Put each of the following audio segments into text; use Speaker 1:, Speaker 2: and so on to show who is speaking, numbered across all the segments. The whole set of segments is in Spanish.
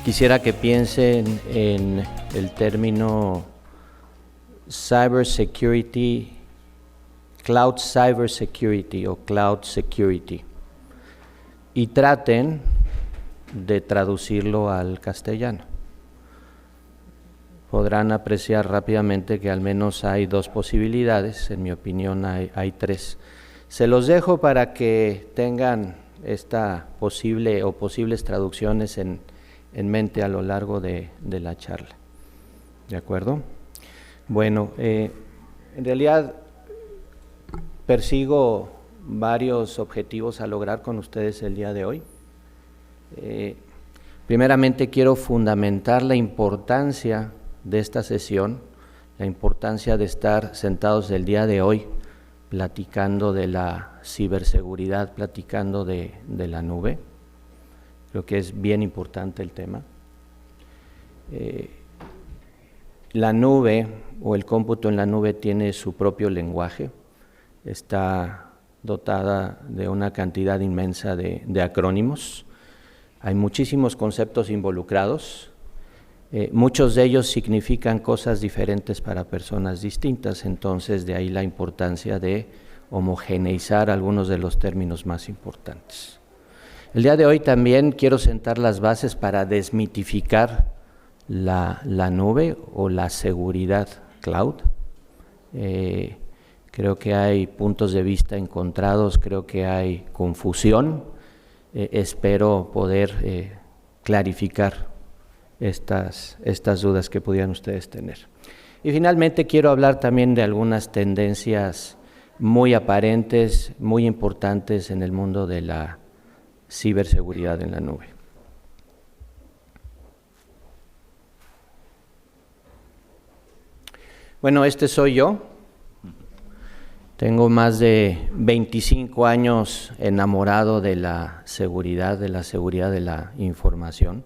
Speaker 1: quisiera que piensen en el término cybersecurity, cloud cybersecurity o cloud security, y traten de traducirlo al castellano. Podrán apreciar rápidamente que al menos hay dos posibilidades, en mi opinión hay tres. Se los dejo para que tengan esta posible o posibles traducciones en mente a lo largo de la charla. ¿De acuerdo? Bueno, en realidad persigo varios objetivos a lograr con ustedes el día de hoy. Primeramente quiero fundamentar la importancia de esta sesión, la importancia de estar sentados el día de hoy platicando de la ciberseguridad, platicando de la nube. Creo que es bien importante el tema. La nube o el cómputo en la nube tiene su propio lenguaje, está dotada de una cantidad inmensa de acrónimos, hay muchísimos conceptos involucrados, muchos de ellos significan cosas diferentes para personas distintas, entonces de ahí la importancia de homogeneizar algunos de los términos más importantes. El día de hoy también quiero sentar las bases para desmitificar la nube o la seguridad cloud. Creo que hay puntos de vista encontrados, creo que hay confusión. Espero poder clarificar estas dudas que pudieran ustedes tener. Y finalmente quiero hablar también de algunas tendencias muy aparentes, muy importantes en el mundo de la ciberseguridad en la nube. Bueno, este soy yo. Tengo más de 25 años enamorado de la seguridad de la información.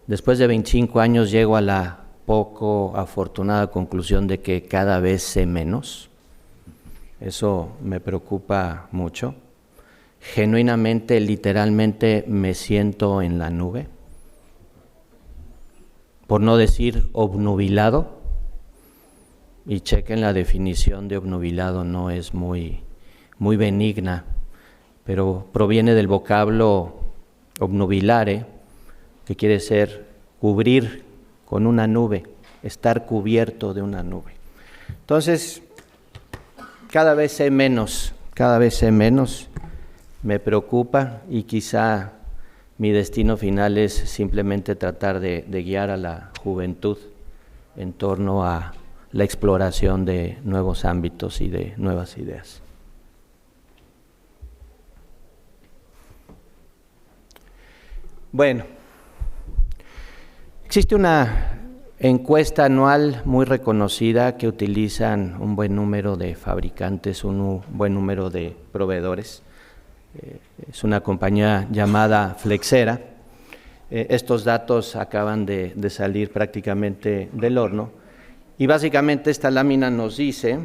Speaker 1: Después de 25 años llego a la poco afortunada conclusión de que cada vez sé menos. Eso me preocupa mucho. Genuinamente, literalmente me siento en la nube, por no decir obnubilado. Y chequen la definición de obnubilado, no es muy benigna, pero proviene del vocablo obnubilare, que quiere ser cubrir con una nube, estar cubierto de una nube. Entonces, cada vez sé menos, me preocupa y quizá mi destino final es simplemente tratar de guiar a la juventud en torno a la exploración de nuevos ámbitos y de nuevas ideas. Bueno, existe una encuesta anual muy reconocida que utilizan un buen número de fabricantes, un buen número de proveedores. Es una compañía llamada Flexera. Estos datos acaban de salir prácticamente del horno. Y básicamente esta lámina nos dice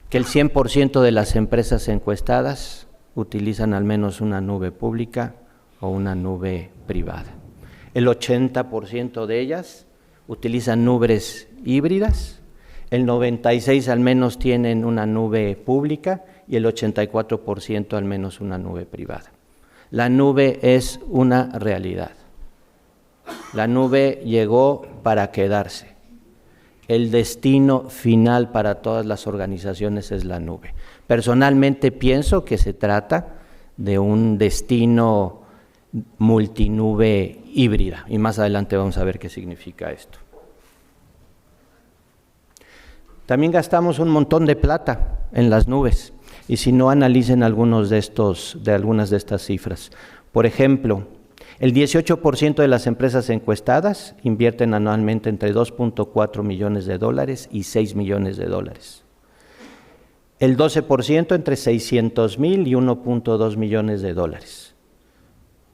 Speaker 1: que el 100% de las empresas encuestadas utilizan al menos una nube pública o una nube privada. El 80% de ellas utilizan nubes híbridas, el 96% al menos tienen una nube pública y el 84% al menos una nube privada. La nube es una realidad. La nube llegó para quedarse. El destino final para todas las organizaciones es la nube. Personalmente pienso que se trata de un destino multinube híbrida, y más adelante vamos a ver qué significa esto. También gastamos un montón de plata en las nubes, y si no, analicen algunas de estas cifras. Por ejemplo, el 18% de las empresas encuestadas invierten anualmente entre 2.4 millones de dólares y 6 millones de dólares. El 12% entre 600,000 y 1.2 millones de dólares.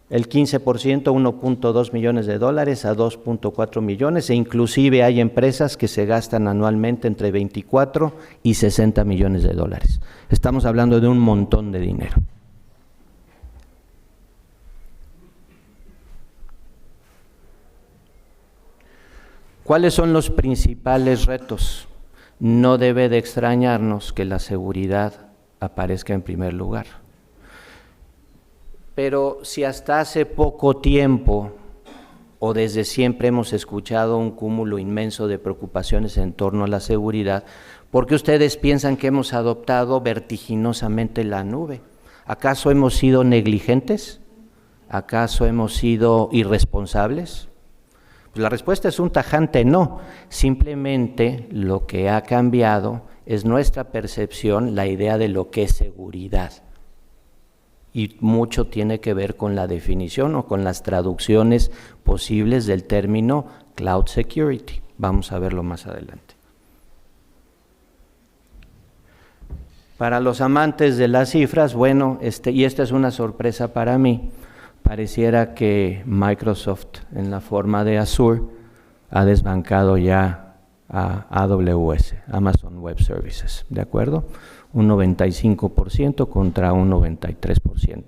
Speaker 1: El 15%, 1.2 millones de dólares a 2.4 millones, e inclusive hay empresas que se gastan anualmente entre 24 y 60 millones de dólares. Estamos hablando de un montón de dinero. ¿Cuáles son los principales retos? No debe de extrañarnos que la seguridad aparezca en primer lugar. Pero si hasta hace poco tiempo o desde siempre hemos escuchado un cúmulo inmenso de preocupaciones en torno a la seguridad, ¿por qué ustedes piensan que hemos adoptado vertiginosamente la nube? ¿Acaso hemos sido negligentes? ¿Acaso hemos sido irresponsables? Pues la respuesta es un tajante no. Simplemente lo que ha cambiado es nuestra percepción, la idea de lo que es seguridad. Y mucho tiene que ver con la definición o con las traducciones posibles del término Cloud Security. Vamos a verlo más adelante. Para los amantes de las cifras, bueno, y esta es una sorpresa para mí, pareciera que Microsoft, en la forma de Azure, ha desbancado ya a AWS, Amazon Web Services, ¿de acuerdo? Un 95% contra un 93%. En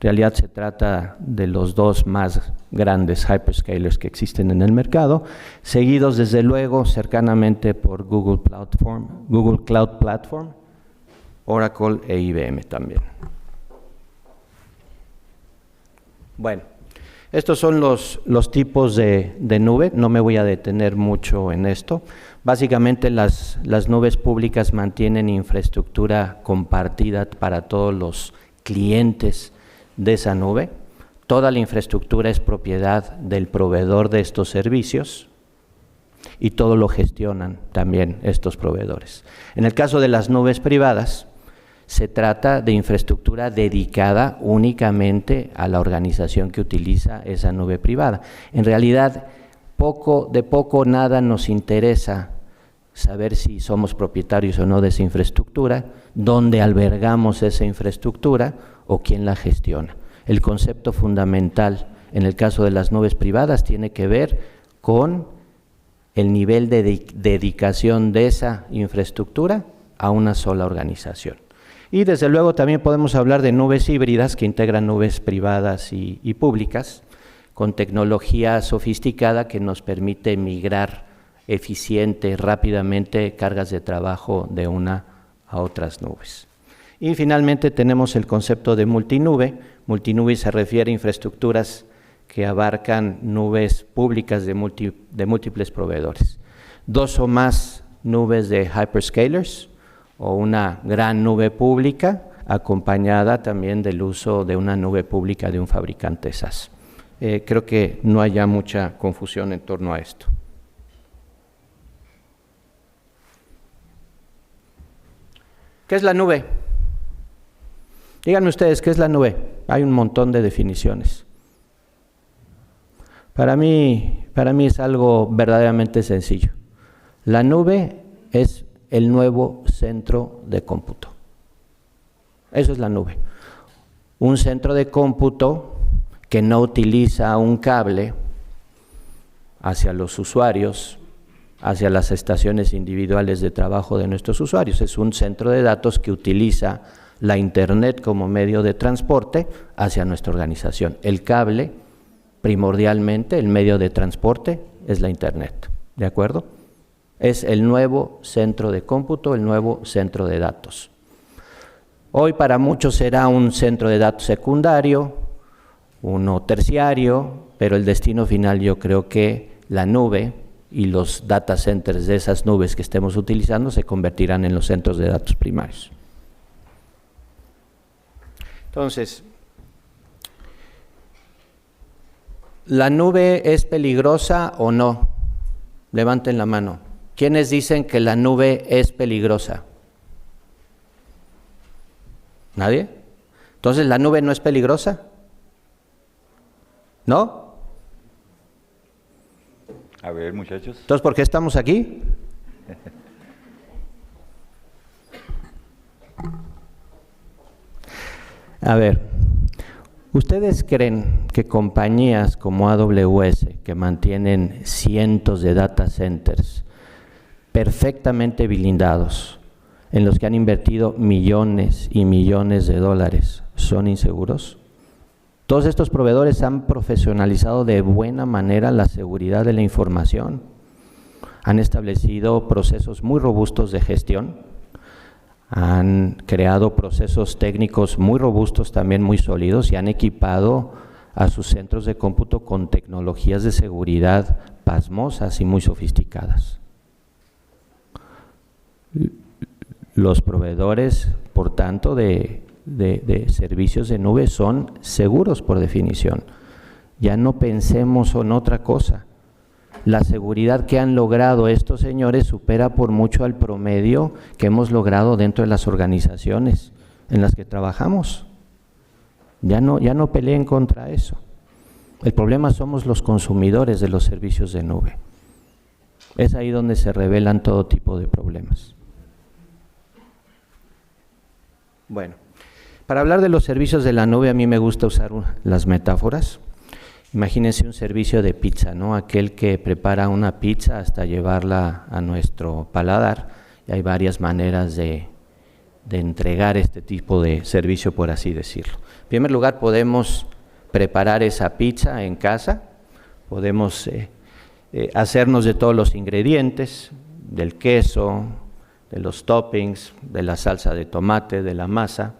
Speaker 1: realidad se trata de los dos más grandes hyperscalers que existen en el mercado, seguidos desde luego cercanamente por Google Cloud Platform, Oracle e IBM también. Bueno, estos son los tipos de nube, no me voy a detener mucho en esto. Básicamente las nubes públicas mantienen infraestructura compartida para todos los clientes de esa nube. Toda la infraestructura es propiedad del proveedor de estos servicios y todo lo gestionan también estos proveedores. En el caso de las nubes privadas, se trata de infraestructura dedicada únicamente a la organización que utiliza esa nube privada. En realidad, de poco nada nos interesa saber si somos propietarios o no de esa infraestructura, dónde albergamos esa infraestructura o quién la gestiona. El concepto fundamental en el caso de las nubes privadas tiene que ver con el nivel de dedicación de esa infraestructura a una sola organización. Y desde luego también podemos hablar de nubes híbridas que integran nubes privadas y públicas con tecnología sofisticada que nos permite migrar eficiente, rápidamente cargas de trabajo de una a otras nubes. Y finalmente tenemos el concepto de multinube. Multinube se refiere a infraestructuras que abarcan nubes públicas de múltiples proveedores. Dos o más nubes de hyperscalers, o una gran nube pública acompañada también del uso de una nube pública de un fabricante SaaS. Creo que no haya mucha confusión en torno a esto. ¿Qué es la nube? Díganme ustedes, ¿qué es la nube? Hay un montón de definiciones. Para mí es algo verdaderamente sencillo. La nube es el nuevo centro de cómputo. Eso es la nube. Un centro de cómputo que no utiliza un cable hacia los usuarios, hacia las estaciones individuales de trabajo de nuestros usuarios. Es un centro de datos que utiliza la Internet como medio de transporte hacia nuestra organización. El cable, primordialmente, el medio de transporte es la Internet. ¿De acuerdo? Es el nuevo centro de cómputo, el nuevo centro de datos. Hoy para muchos será un centro de datos secundario, uno terciario, pero el destino final yo creo que la nube y los data centers de esas nubes que estemos utilizando se convertirán en los centros de datos primarios. Entonces, ¿la nube es peligrosa o no? Levanten la mano. ¿Quiénes dicen que la nube es peligrosa? ¿Nadie? Entonces, ¿la nube no es peligrosa? ¿No?
Speaker 2: A ver, muchachos.
Speaker 1: Entonces, ¿por qué estamos aquí? A ver, ¿ustedes creen que compañías como AWS, que mantienen cientos de data centers perfectamente blindados, en los que han invertido millones y millones de dólares, son inseguros? Todos estos proveedores han profesionalizado de buena manera la seguridad de la información. han establecido procesos muy robustos de gestión, han creado procesos técnicos muy robustos, también muy sólidos, y han equipado a sus centros de cómputo con tecnologías de seguridad pasmosas y muy sofisticadas. Los proveedores, por tanto, de servicios de nube son seguros por definición. Ya no pensemos en otra cosa. La seguridad que han logrado estos señores supera por mucho al promedio que hemos logrado dentro de las organizaciones en las que trabajamos. Ya no peleen contra eso. El problema somos los consumidores de los servicios de nube. Es ahí donde se revelan todo tipo de problemas. Bueno, para hablar de los servicios de la nube, a mí me gusta usar las metáforas. Imagínense un servicio de pizza, ¿no? Aquel que prepara una pizza hasta llevarla a nuestro paladar. Y hay varias maneras de entregar este tipo de servicio, por así decirlo. En primer lugar, podemos preparar esa pizza en casa, podemos hacernos de todos los ingredientes, del queso, de los toppings, de la salsa de tomate, de la masa.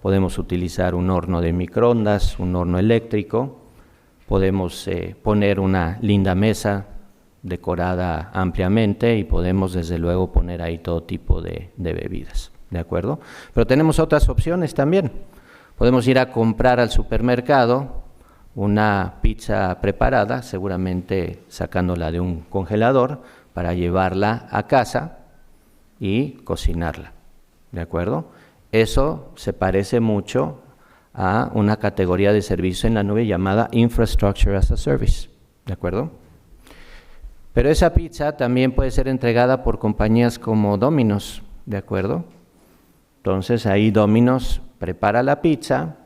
Speaker 1: Podemos utilizar un horno de microondas, un horno eléctrico. Podemos poner una linda mesa decorada ampliamente y podemos desde luego poner ahí todo tipo de bebidas, ¿de acuerdo? Pero tenemos otras opciones también. Podemos ir a comprar al supermercado una pizza preparada, seguramente sacándola de un congelador, para llevarla a casa y cocinarla, ¿de acuerdo? Eso se parece mucho a una categoría de servicio en la nube llamada Infrastructure as a Service, ¿de acuerdo? Pero esa pizza también puede ser entregada por compañías como Domino's, ¿de acuerdo? Entonces ahí Domino's prepara la pizza,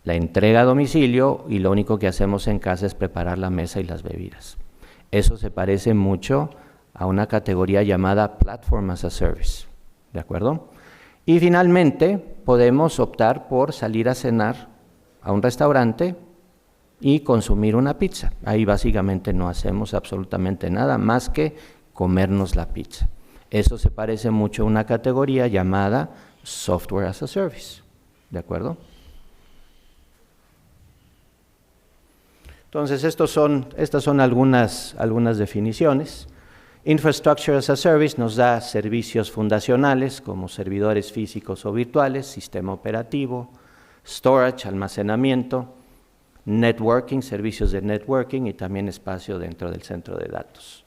Speaker 1: la entrega a domicilio y lo único que hacemos en casa es preparar la mesa y las bebidas. Eso se parece mucho a una categoría llamada Platform as a Service, ¿de acuerdo? Y finalmente podemos optar por salir a cenar a un restaurante y consumir una pizza. Ahí básicamente no hacemos absolutamente nada más que comernos la pizza. Eso se parece mucho a una categoría llamada Software as a Service, ¿de acuerdo? Entonces, estas son algunas definiciones. Infrastructure as a Service nos da servicios fundacionales como servidores físicos o virtuales, sistema operativo, storage, almacenamiento, networking, servicios de networking y también espacio dentro del centro de datos.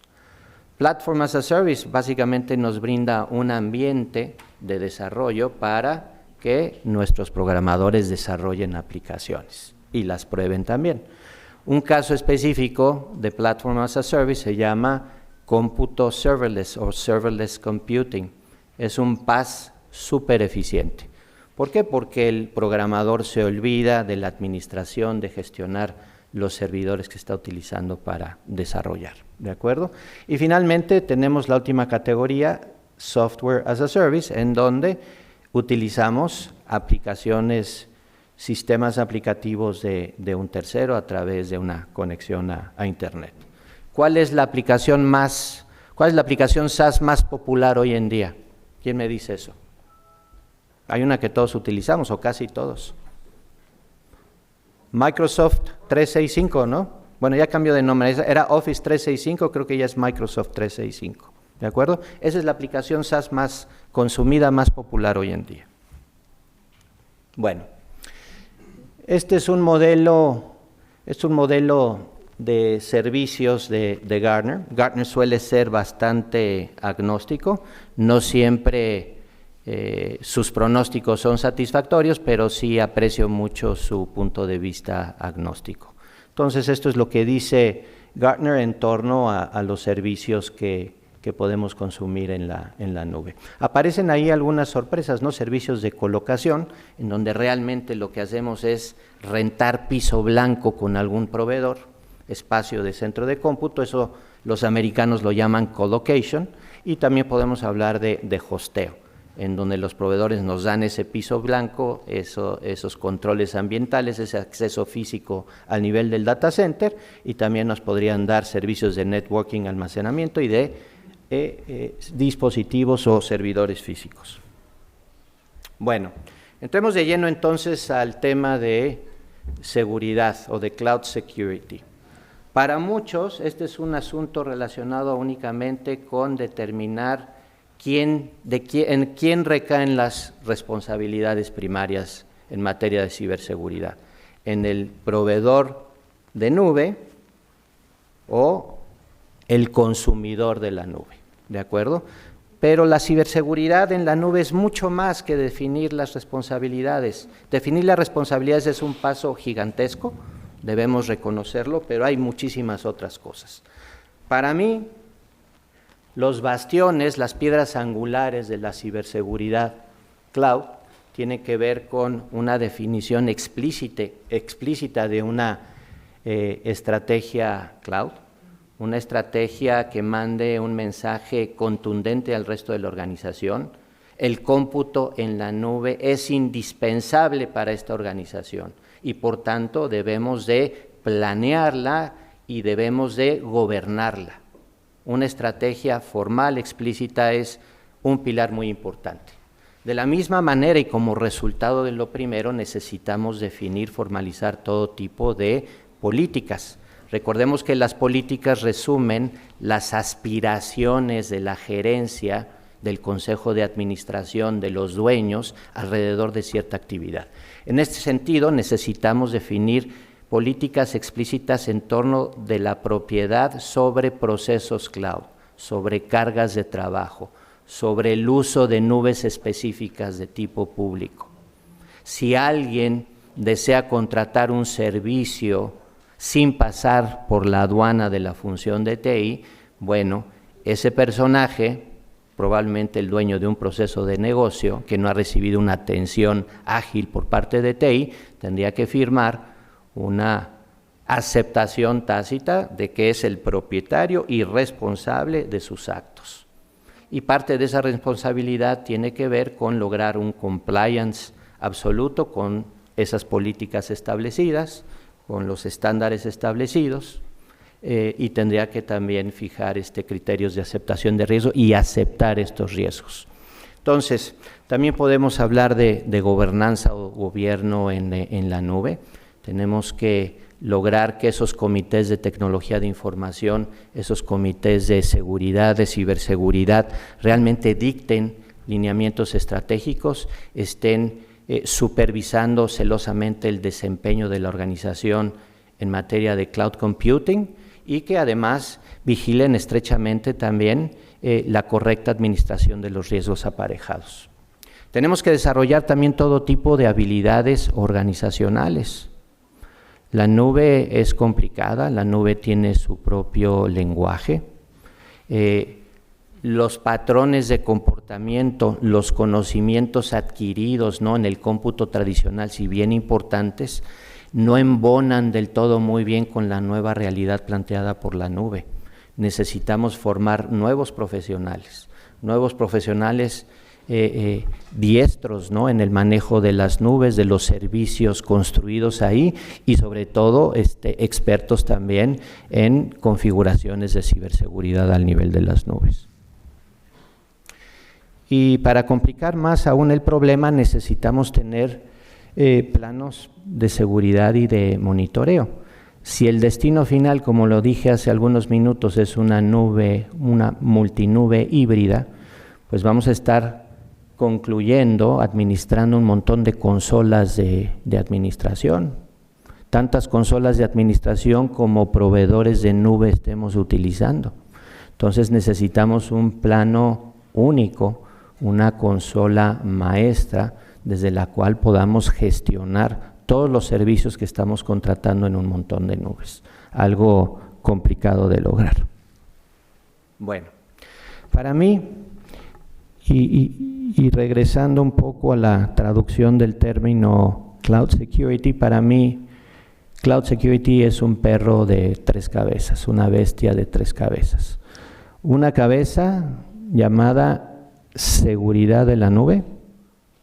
Speaker 1: Platform as a Service básicamente nos brinda un ambiente de desarrollo para que nuestros programadores desarrollen aplicaciones y las prueben también. Un caso específico de Platform as a Service se llama cómputo serverless o serverless computing. Es un PaaS súper eficiente. ¿Por qué? Porque el programador se olvida de la administración, de gestionar los servidores que está utilizando para desarrollar, ¿de acuerdo? Y finalmente tenemos la última categoría, Software as a Service, en donde utilizamos aplicaciones, sistemas aplicativos de un tercero a través de una conexión a Internet. ¿Cuál es la aplicación SaaS más popular hoy en día? ¿Quién me dice eso? Hay una que todos utilizamos, o casi todos. Microsoft 365, ¿no? Bueno, ya cambió de nombre, era Office 365, creo que ya es Microsoft 365, ¿de acuerdo? Esa es la aplicación SaaS más consumida, más popular hoy en día. Bueno, este es un modelo de servicios de Gartner. Gartner suele ser bastante agnóstico, no siempre sus pronósticos son satisfactorios, pero sí aprecio mucho su punto de vista agnóstico. Entonces, esto es lo que dice Gartner en torno a los servicios que podemos consumir en la nube. Aparecen ahí algunas sorpresas, ¿no? Servicios de colocación, en donde realmente lo que hacemos es rentar piso blanco con algún proveedor, espacio de centro de cómputo, eso los americanos lo llaman colocation, y también podemos hablar de hosteo. en donde los proveedores nos dan ese piso blanco, esos controles ambientales, ese acceso físico al nivel del data center, y también nos podrían dar servicios de networking, almacenamiento y de dispositivos o servidores físicos. Bueno, entremos de lleno entonces al tema de seguridad o de cloud security. Para muchos este es un asunto relacionado únicamente con determinar en quién recaen las responsabilidades primarias en materia de ciberseguridad, en el proveedor de nube o el consumidor de la nube, ¿de acuerdo? Pero la ciberseguridad en la nube es mucho más que definir las responsabilidades. Definir las responsabilidades es un paso gigantesco, debemos reconocerlo, pero hay muchísimas otras cosas. Para mí, los bastiones, las piedras angulares de la ciberseguridad cloud, tienen que ver con una definición explícita de una estrategia cloud, una estrategia que mande un mensaje contundente al resto de la organización. El cómputo en la nube es indispensable para esta organización y por tanto debemos de planearla y debemos de gobernarla. Una estrategia formal, explícita, es un pilar muy importante. De la misma manera y como resultado de lo primero, necesitamos definir, formalizar todo tipo de políticas. Recordemos que las políticas resumen las aspiraciones de la gerencia, del consejo de administración, de los dueños, alrededor de cierta actividad. En este sentido, necesitamos definir políticas explícitas en torno de la propiedad sobre procesos cloud, sobre cargas de trabajo, sobre el uso de nubes específicas de tipo público. Si alguien desea contratar un servicio sin pasar por la aduana de la función de TI, bueno, ese personaje, probablemente el dueño de un proceso de negocio que no ha recibido una atención ágil por parte de TI, tendría que firmar una aceptación tácita de que es el propietario y responsable de sus actos. Y parte de esa responsabilidad tiene que ver con lograr un compliance absoluto con esas políticas establecidas, con los estándares establecidos, y tendría que también fijar criterios de aceptación de riesgo y aceptar estos riesgos. Entonces, también podemos hablar de gobernanza o gobierno en la nube. Tenemos que lograr que esos comités de tecnología de información, esos comités de seguridad, de ciberseguridad, realmente dicten lineamientos estratégicos, estén supervisando celosamente el desempeño de la organización en materia de cloud computing y que además vigilen estrechamente también la correcta administración de los riesgos aparejados. Tenemos que desarrollar también todo tipo de habilidades organizacionales. La nube es complicada, la nube tiene su propio lenguaje. Los patrones de comportamiento, los conocimientos adquiridos, ¿no?, en el cómputo tradicional, si bien importantes, no embonan del todo muy bien con la nueva realidad planteada por la nube. Necesitamos formar nuevos profesionales diestros, ¿no?, en el manejo de las nubes, de los servicios construidos ahí y sobre todo expertos también en configuraciones de ciberseguridad al nivel de las nubes. Y para complicar más aún el problema necesitamos tener planos de seguridad y de monitoreo. Si el destino final, como lo dije hace algunos minutos, es una nube, una multinube híbrida, pues vamos a estar concluyendo, administrando un montón de consolas de administración, tantas consolas de administración como proveedores de nube estemos utilizando. Entonces necesitamos un plano único, una consola maestra desde la cual podamos gestionar todos los servicios que estamos contratando en un montón de nubes, algo complicado de lograr. Bueno, para mí, y regresando un poco a la traducción del término Cloud Security, para mí Cloud Security es un perro de 3 cabezas, una bestia de 3 cabezas. Una cabeza llamada seguridad de la nube.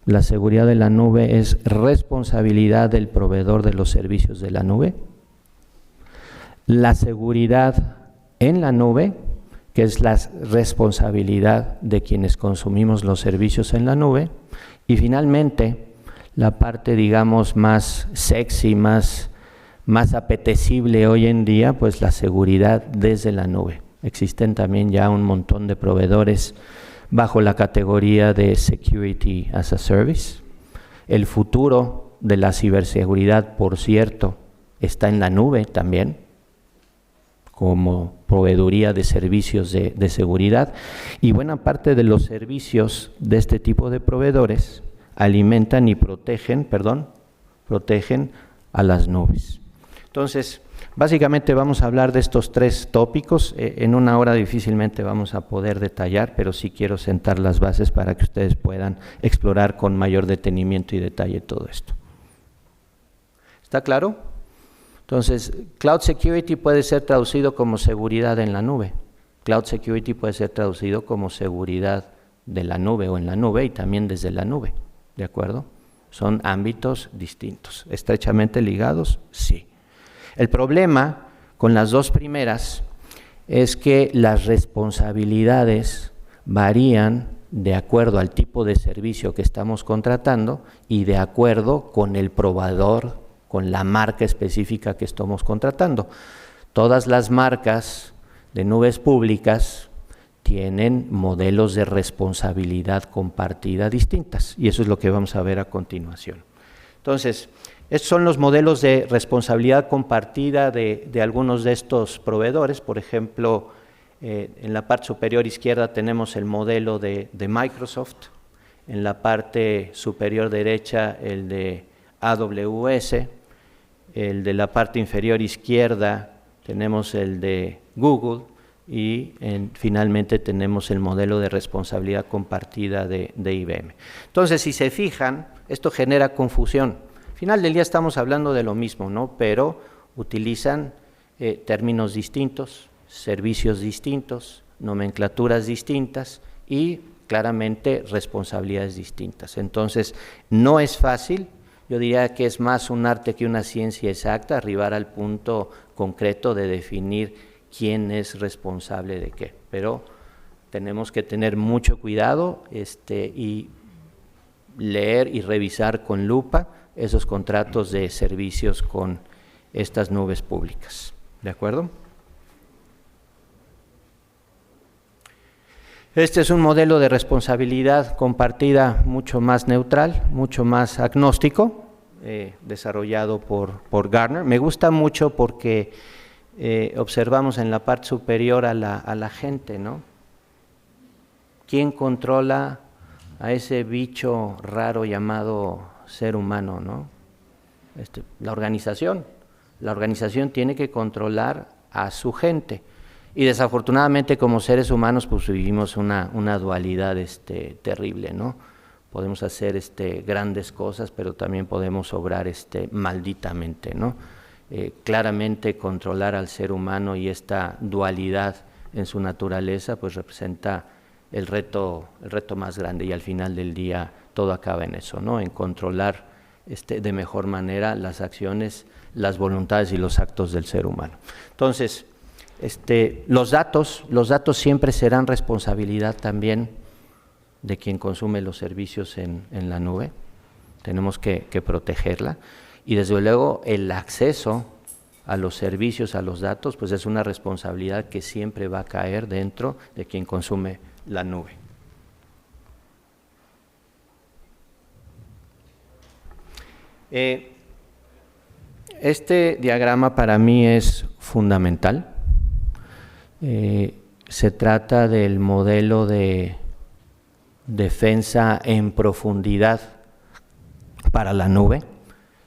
Speaker 1: La seguridad de la nube es responsabilidad del proveedor de los servicios de la nube. La seguridad en la nube, que es la responsabilidad de quienes consumimos los servicios en la nube. Y finalmente, la parte, digamos, más sexy, más apetecible hoy en día, pues la seguridad desde la nube. Existen también ya un montón de proveedores bajo la categoría de Security as a Service. El futuro de la ciberseguridad, por cierto, está en la nube también, como proveeduría de servicios de seguridad, y buena parte de los servicios de este tipo de proveedores alimentan y protegen a las nubes. Entonces, básicamente vamos a hablar de estos tres tópicos. En una hora difícilmente vamos a poder detallar, pero sí quiero sentar las bases para que ustedes puedan explorar con mayor detenimiento y detalle todo esto. ¿Está claro? Entonces, Cloud Security puede ser traducido como seguridad en la nube. Cloud Security puede ser traducido como seguridad de la nube o en la nube y también desde la nube, ¿de acuerdo? Son ámbitos distintos. ¿Estrechamente ligados? Sí. El problema con las dos primeras es que las responsabilidades varían de acuerdo al tipo de servicio que estamos contratando y de acuerdo con el proveedor, con la marca específica que estamos contratando. Todas las marcas de nubes públicas tienen modelos de responsabilidad compartida distintas, y eso es lo que vamos a ver a continuación. Entonces, estos son los modelos de responsabilidad compartida de algunos de estos proveedores. Por ejemplo, en la parte superior izquierda tenemos el modelo de Microsoft, en la parte superior derecha el de AWS, el de la parte inferior izquierda tenemos el de Google y finalmente tenemos el modelo de responsabilidad compartida de IBM. Entonces, si se fijan, esto genera confusión. Al final del día estamos hablando de lo mismo, ¿no? Pero utilizan términos distintos, servicios distintos, nomenclaturas distintas y claramente responsabilidades distintas. Entonces, no es fácil, yo diría que es más un arte que una ciencia exacta, arribar al punto concreto de definir quién es responsable de qué, pero tenemos que tener mucho cuidado y leer y revisar con lupa esos contratos de servicios con estas nubes públicas, ¿de acuerdo? Este es un modelo de responsabilidad compartida mucho más neutral, mucho más agnóstico, desarrollado por Gartner. Me gusta mucho porque observamos en la parte superior a la gente, ¿no? ¿Quién controla a ese bicho raro llamado ser humano, ¿no? La organización tiene que controlar a su gente y desafortunadamente como seres humanos pues vivimos una dualidad terrible, ¿no? Podemos hacer grandes cosas, pero también podemos obrar malditamente, ¿no? Claramente controlar al ser humano y esta dualidad en su naturaleza pues representa el reto más grande, y al final del día todo acaba en eso, ¿no? En controlar de mejor manera las acciones, las voluntades y los actos del ser humano. Entonces, los datos siempre serán responsabilidad también de quien consume los servicios en la nube. Tenemos que protegerla, y desde luego el acceso a los servicios, a los datos, pues es una responsabilidad que siempre va a caer dentro de quien consume la nube. Este diagrama para mí es fundamental. Se trata del modelo de defensa en profundidad para la nube.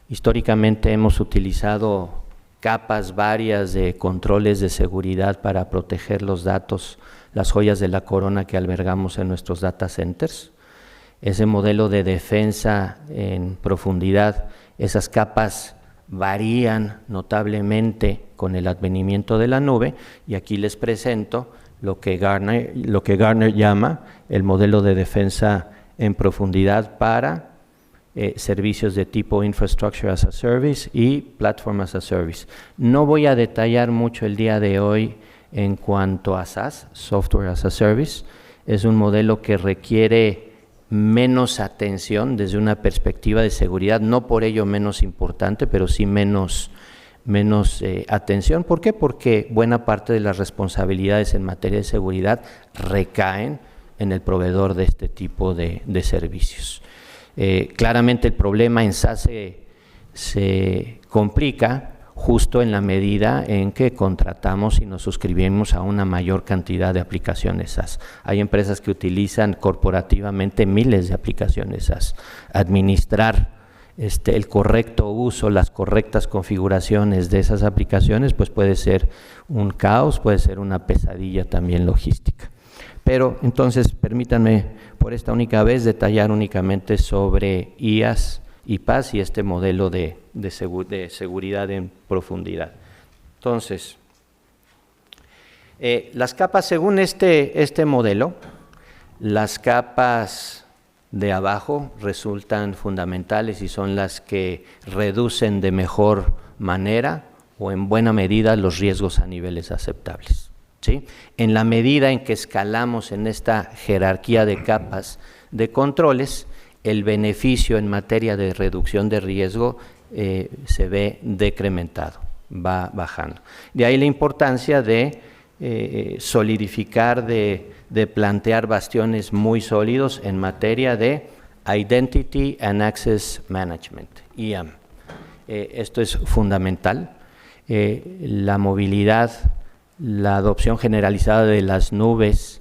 Speaker 1: Históricamente hemos utilizado capas varias de controles de seguridad para proteger los datos, las joyas de la corona que albergamos en nuestros data centers. Ese modelo de defensa en profundidad, esas capas varían notablemente con el advenimiento de la nube, y aquí les presento lo que Gartner llama el modelo de defensa en profundidad para servicios de tipo Infrastructure as a Service y Platform as a Service. No voy a detallar mucho el día de hoy en cuanto a SaaS, Software as a Service. Es un modelo que requiere menos atención desde una perspectiva de seguridad, no por ello menos importante, pero sí menos atención. ¿Por qué? Porque buena parte de las responsabilidades en materia de seguridad recaen en el proveedor de este tipo de servicios. Claramente el problema en SaaS se complica justo en la medida en que contratamos y nos suscribimos a una mayor cantidad de aplicaciones SaaS. Hay empresas que utilizan corporativamente miles de aplicaciones SaaS. Administrar el correcto uso, las correctas configuraciones de esas aplicaciones, pues puede ser un caos, puede ser una pesadilla también logística. Pero entonces permítanme por esta única vez detallar únicamente sobre IaaS y PaaS y este modelo de seguridad en profundidad. Entonces, las capas, según este modelo, las capas de abajo resultan fundamentales y son las que reducen de mejor manera o en buena medida los riesgos a niveles aceptables. ¿Sí? En la medida en que escalamos en esta jerarquía de capas de controles, el beneficio en materia de reducción de riesgo se ve decrementado, va bajando. De ahí la importancia de solidificar, de plantear bastiones muy sólidos en materia de Identity and Access Management, IAM. Esto es fundamental. La movilidad, la adopción generalizada de las nubes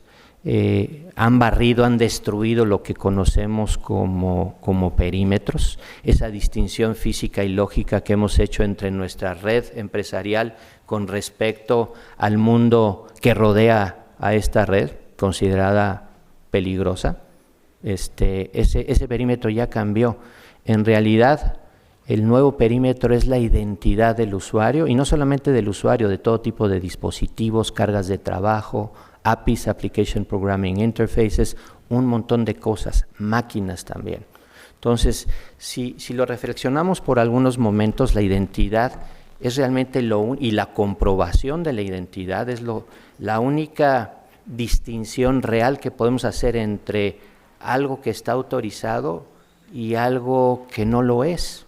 Speaker 1: han barrido, han destruido lo que conocemos como perímetros, esa distinción física y lógica que hemos hecho entre nuestra red empresarial con respecto al mundo que rodea a esta red, considerada peligrosa. Ese perímetro ya cambió. En realidad, el nuevo perímetro es la identidad del usuario, y no solamente del usuario, de todo tipo de dispositivos, cargas de trabajo, APIs, Application Programming Interfaces, un montón de cosas, máquinas también. Entonces, si lo reflexionamos por algunos momentos, la identidad es realmente y la comprobación de la identidad es la única distinción real que podemos hacer entre algo que está autorizado y algo que no lo es.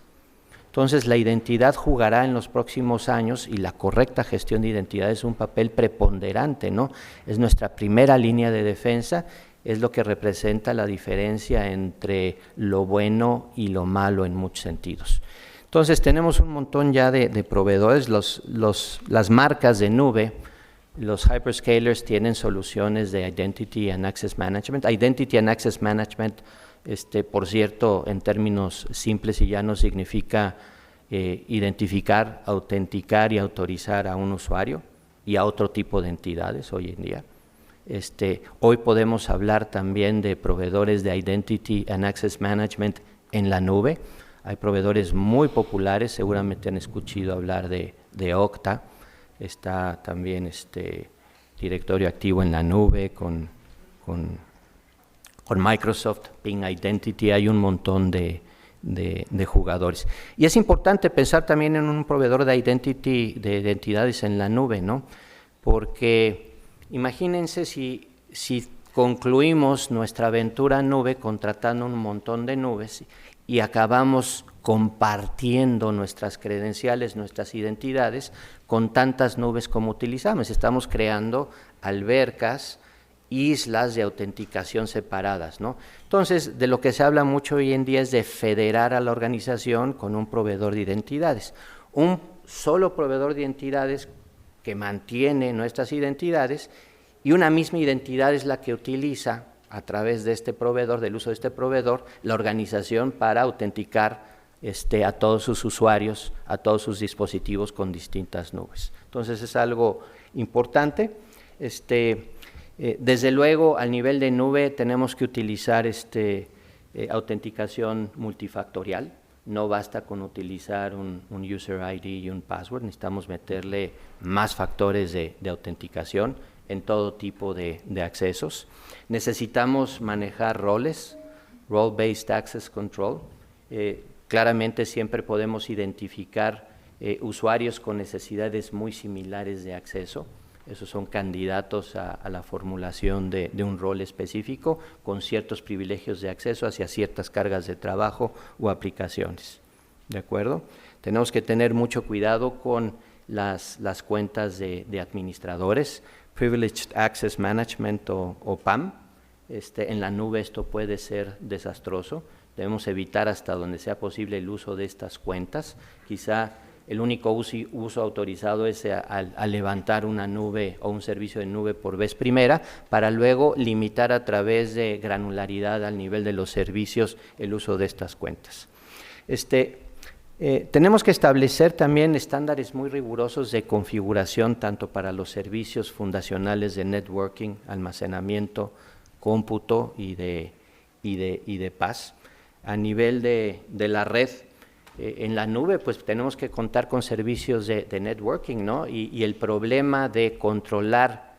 Speaker 1: Entonces, la identidad jugará en los próximos años, y la correcta gestión de identidad es un papel preponderante, ¿no? Es nuestra primera línea de defensa, es lo que representa la diferencia entre lo bueno y lo malo en muchos sentidos. Entonces, tenemos un montón ya de proveedores, las marcas de nube, los hyperscalers tienen soluciones de Identity and Access Management. Identity and Access Management, por cierto, en términos simples y llanos, significa identificar, autenticar y autorizar a un usuario y a otro tipo de entidades hoy en día. Hoy podemos hablar también de proveedores de Identity and Access Management en la nube. Hay proveedores muy populares, seguramente han escuchado hablar de Okta. Está también directorio activo en la nube con Microsoft, Ping Identity. Hay un montón de jugadores. Y es importante pensar también en un proveedor de identidades en la nube, ¿no? Porque imagínense si concluimos nuestra aventura nube contratando un montón de nubes y acabamos compartiendo nuestras credenciales, nuestras identidades con tantas nubes como utilizamos. Estamos creando albercas, islas de autenticación separadas, ¿no? Entonces, de lo que se habla mucho hoy en día es de federar a la organización con un proveedor de identidades. Un solo proveedor de identidades que mantiene nuestras identidades, y una misma identidad es la que utiliza a través de este proveedor, del uso de este proveedor, la organización para autenticar a todos sus usuarios, a todos sus dispositivos con distintas nubes. Entonces, es algo importante. Desde luego, al nivel de nube tenemos que utilizar autenticación multifactorial. No basta con utilizar un user ID y un password, necesitamos meterle más factores de autenticación. en todo tipo de accesos. Necesitamos manejar roles, Role-Based Access Control. Claramente siempre podemos identificar usuarios con necesidades muy similares de acceso. Esos son candidatos a la formulación de un rol específico con ciertos privilegios de acceso hacia ciertas cargas de trabajo o aplicaciones. ¿De acuerdo? Tenemos que tener mucho cuidado con las cuentas de administradores, Privileged Access Management o PAM. En la nube esto puede ser desastroso. Debemos evitar hasta donde sea posible el uso de estas cuentas. Quizá el único uso autorizado es al levantar una nube o un servicio de nube por vez primera, para luego limitar a través de granularidad al nivel de los servicios el uso de estas cuentas. Tenemos que establecer también estándares muy rigurosos de configuración tanto para los servicios fundacionales de networking, almacenamiento, cómputo y de PaaS. A nivel de la red, en la nube, pues tenemos que contar con servicios de networking, ¿no? Y el problema de controlar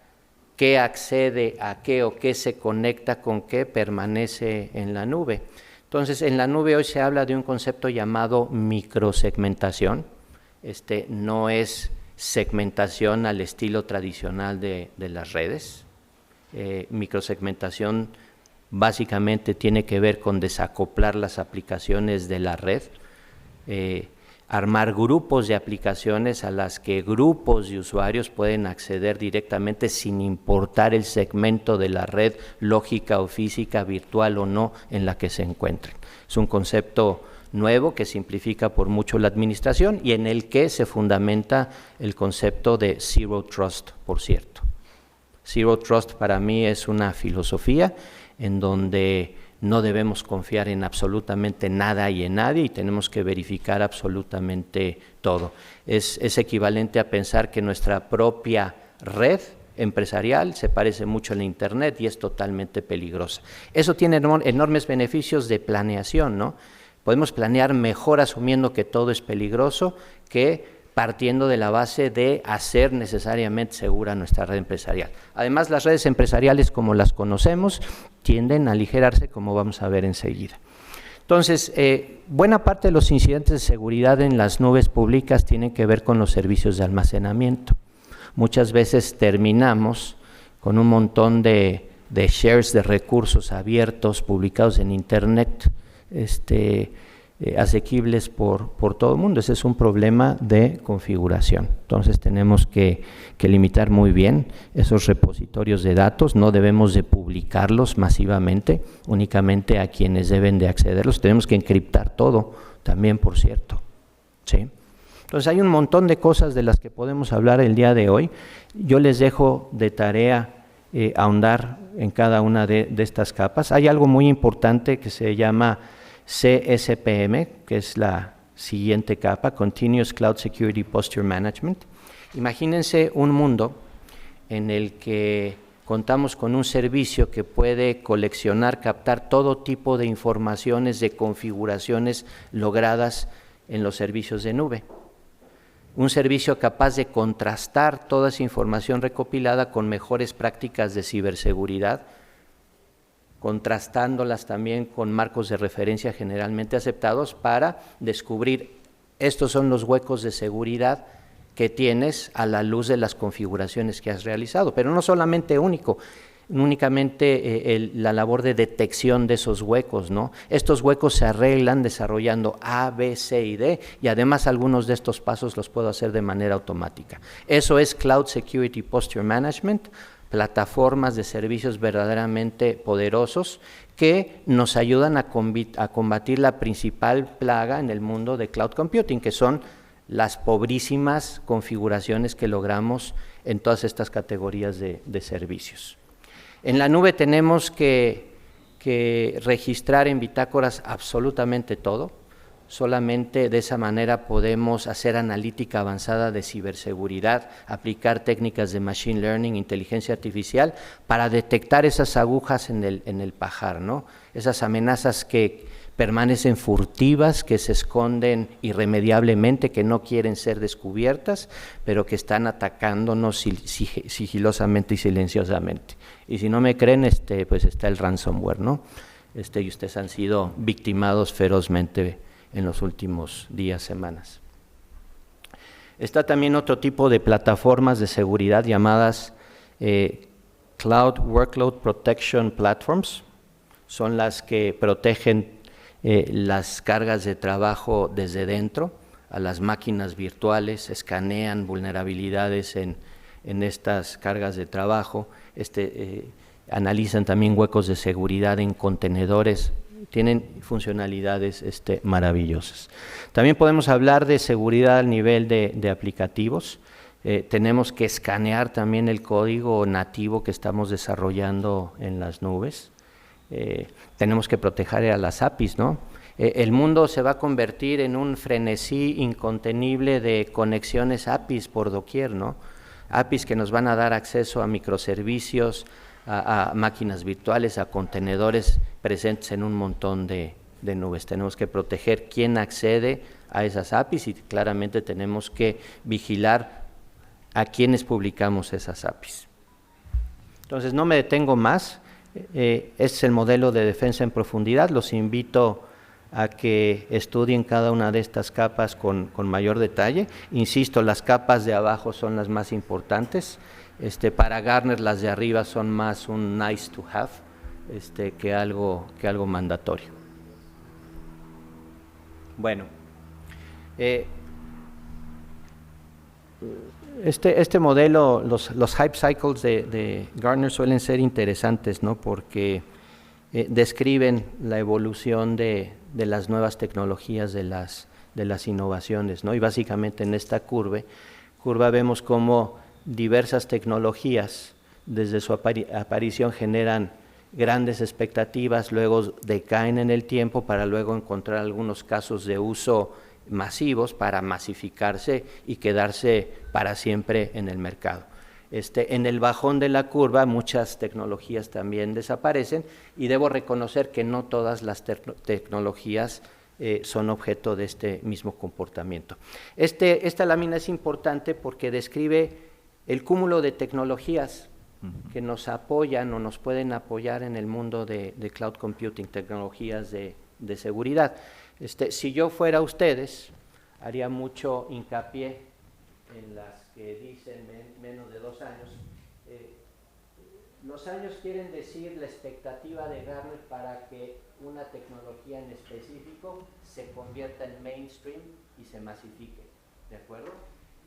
Speaker 1: qué accede a qué o qué se conecta con qué permanece en la nube. Entonces, en la nube hoy se habla de un concepto llamado microsegmentación. No es segmentación al estilo tradicional de las redes. Microsegmentación básicamente tiene que ver con desacoplar las aplicaciones de la red, armar grupos de aplicaciones a las que grupos de usuarios pueden acceder directamente sin importar el segmento de la red lógica o física, virtual o no, en la que se encuentren. Es un concepto nuevo que simplifica por mucho la administración y en el que se fundamenta el concepto de Zero Trust, por cierto. Zero Trust para mí es una filosofía en donde no debemos confiar en absolutamente nada y en nadie y tenemos que verificar absolutamente todo. Es equivalente a pensar que nuestra propia red empresarial se parece mucho a la Internet y es totalmente peligrosa. Eso tiene enormes beneficios de planeación, ¿no? Podemos planear mejor asumiendo que todo es peligroso que partiendo de la base de hacer necesariamente segura nuestra red empresarial. Además, las redes empresariales como las conocemos tienden a aligerarse, como vamos a ver enseguida. Entonces, buena parte de los incidentes de seguridad en las nubes públicas tienen que ver con los servicios de almacenamiento. Muchas veces terminamos con un montón de shares de recursos abiertos publicados en Internet, asequibles por todo el mundo. Ese es un problema de configuración. Entonces tenemos que limitar muy bien esos repositorios de datos. No debemos de publicarlos masivamente, únicamente a quienes deben de accederlos. Tenemos que encriptar todo también, por cierto, ¿sí? Entonces hay un montón de cosas de las que podemos hablar el día de hoy. Yo les dejo de tarea ahondar en cada una de estas capas. Hay algo muy importante que se llama CSPM, que es la siguiente capa, Continuous Cloud Security Posture Management. Imagínense un mundo en el que contamos con un servicio que puede coleccionar, captar todo tipo de informaciones, de configuraciones logradas en los servicios de nube. Un servicio capaz de contrastar toda esa información recopilada con mejores prácticas de ciberseguridad, contrastándolas también con marcos de referencia generalmente aceptados para descubrir estos son los huecos de seguridad que tienes a la luz de las configuraciones que has realizado, pero no solamente únicamente la labor de detección de esos huecos, ¿no? Estos huecos se arreglan desarrollando A, B, C y D y además algunos de estos pasos los puedo hacer de manera automática. Eso es Cloud Security Posture Management, plataformas de servicios verdaderamente poderosos que nos ayudan a combatir la principal plaga en el mundo de cloud computing, que son las pobrísimas configuraciones que logramos en todas estas categorías de servicios. En la nube tenemos que registrar en bitácoras absolutamente todo. Solamente de esa manera podemos hacer analítica avanzada de ciberseguridad, aplicar técnicas de machine learning, inteligencia artificial, para detectar esas agujas en el pajar, ¿no? Esas amenazas que permanecen furtivas, que se esconden irremediablemente, que no quieren ser descubiertas, pero que están atacándonos sigilosamente y silenciosamente. Y si no me creen, pues está el ransomware, ¿no? Y ustedes han sido victimados ferozmente en los últimos días, semanas. Está también otro tipo de plataformas de seguridad llamadas Cloud Workload Protection Platforms. Son las que protegen las cargas de trabajo desde dentro a las máquinas virtuales, escanean vulnerabilidades en estas cargas de trabajo, analizan también huecos de seguridad en contenedores. Tienen funcionalidades maravillosas. También podemos hablar de seguridad al nivel de aplicativos. Tenemos que escanear también el código nativo que estamos desarrollando en las nubes. Tenemos que proteger a las APIs, ¿no? El mundo se va a convertir en un frenesí incontenible de conexiones APIs por doquier, ¿no? APIs que nos van a dar acceso a microservicios, a máquinas virtuales, a contenedores presentes en un montón de nubes. Tenemos que proteger quién accede a esas APIs y claramente tenemos que vigilar a quienes publicamos esas APIs. Entonces, no me detengo más. Este es el modelo de defensa en profundidad. Los invito a que estudien cada una de estas capas con mayor detalle. Insisto, las capas de abajo son las más importantes. Para Gartner las de arriba son más un nice to have que algo mandatorio. Bueno, este modelo, los hype cycles de Gartner suelen ser interesantes, ¿no? Porque describen la evolución de las nuevas tecnologías, de las innovaciones, ¿no? Y básicamente en esta curva vemos cómo diversas tecnologías desde su aparición generan grandes expectativas, luego decaen en el tiempo para luego encontrar algunos casos de uso masivos para masificarse y quedarse para siempre en el mercado. En el bajón de la curva muchas tecnologías también desaparecen y debo reconocer que no todas las tecnologías son objeto de este mismo comportamiento. Esta lámina es importante porque describe el cúmulo de tecnologías que nos apoyan o nos pueden apoyar en el mundo de cloud computing, tecnologías de seguridad. Si yo fuera ustedes, haría mucho hincapié en las que dicen menos de 2 años. Los años quieren decir la expectativa de Gartner para que una tecnología en específico se convierta en mainstream y se masifique, ¿de acuerdo?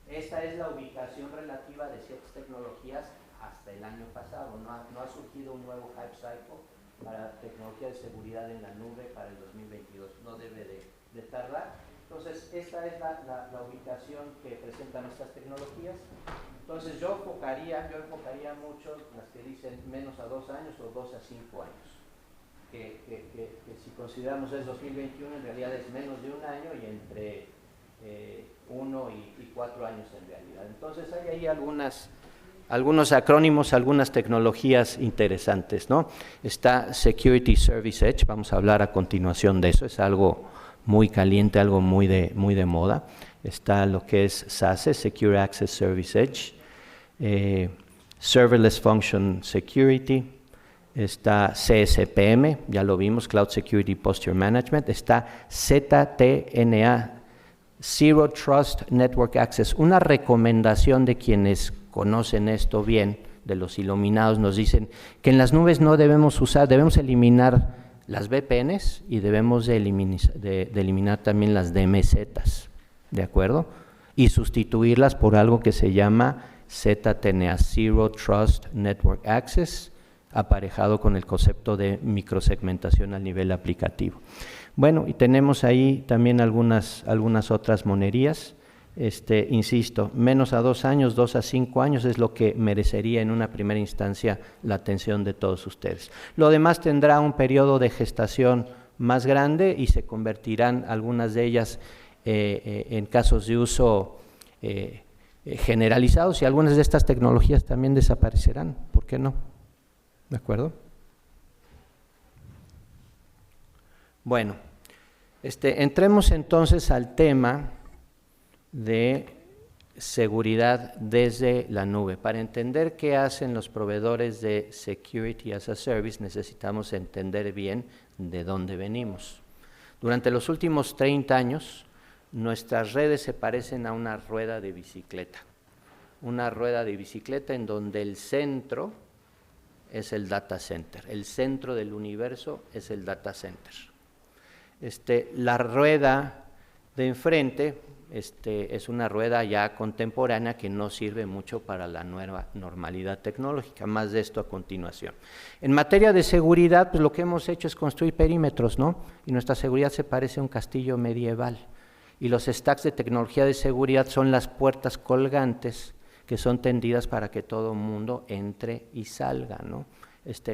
Speaker 1: Esta es la ubicación relativa de ciertas tecnologías hasta el año pasado. No ha surgido un nuevo hype cycle para tecnología de seguridad en la nube para el 2022. No debe de tardar. Entonces, esta es la ubicación que presentan estas tecnologías. Entonces, yo enfocaría mucho las que dicen menos a 2 años o 2 a 5 años. Que si consideramos el 2021, en realidad es menos de 1 año y entre 1 y 4 años en realidad. Entonces hay ahí algunos acrónimos, algunas tecnologías interesantes, ¿no? Está Security Service Edge, vamos a hablar a continuación de eso, es algo muy caliente, algo muy de moda. Está lo que es SASE, Secure Access Service Edge, Serverless Function Security, está CSPM, ya lo vimos, Cloud Security Posture Management, está ZTNA, Zero Trust Network Access. Una recomendación de quienes conocen esto bien, de los iluminados, nos dicen que en las nubes no debemos usar, debemos eliminar las VPNs y debemos de eliminar también las DMZs, ¿de acuerdo? Y sustituirlas por algo que se llama ZTNA, Zero Trust Network Access, aparejado con el concepto de microsegmentación a nivel aplicativo. Bueno, y tenemos ahí también algunas otras monerías. Insisto, menos a 2 años, 2 a 5 años es lo que merecería en una primera instancia la atención de todos ustedes. Lo demás tendrá un periodo de gestación más grande y se convertirán algunas de ellas en casos de uso generalizados, y algunas de estas tecnologías también desaparecerán. ¿Por qué no? ¿De acuerdo? Bueno, entremos entonces al tema de seguridad desde la nube. Para entender qué hacen los proveedores de Security as a Service, necesitamos entender bien de dónde venimos. Durante los últimos 30 años, nuestras redes se parecen a una rueda de bicicleta. Una rueda de bicicleta en donde el centro es el data center. El centro del universo es el data center. La rueda de enfrente es una rueda ya contemporánea que no sirve mucho para la nueva normalidad tecnológica. Más de esto a continuación. En materia de seguridad, pues lo que hemos hecho es construir perímetros, ¿no? Y nuestra seguridad se parece a un castillo medieval. Y los stacks de tecnología de seguridad son las puertas colgantes que son tendidas para que todo el mundo entre y salga, ¿no?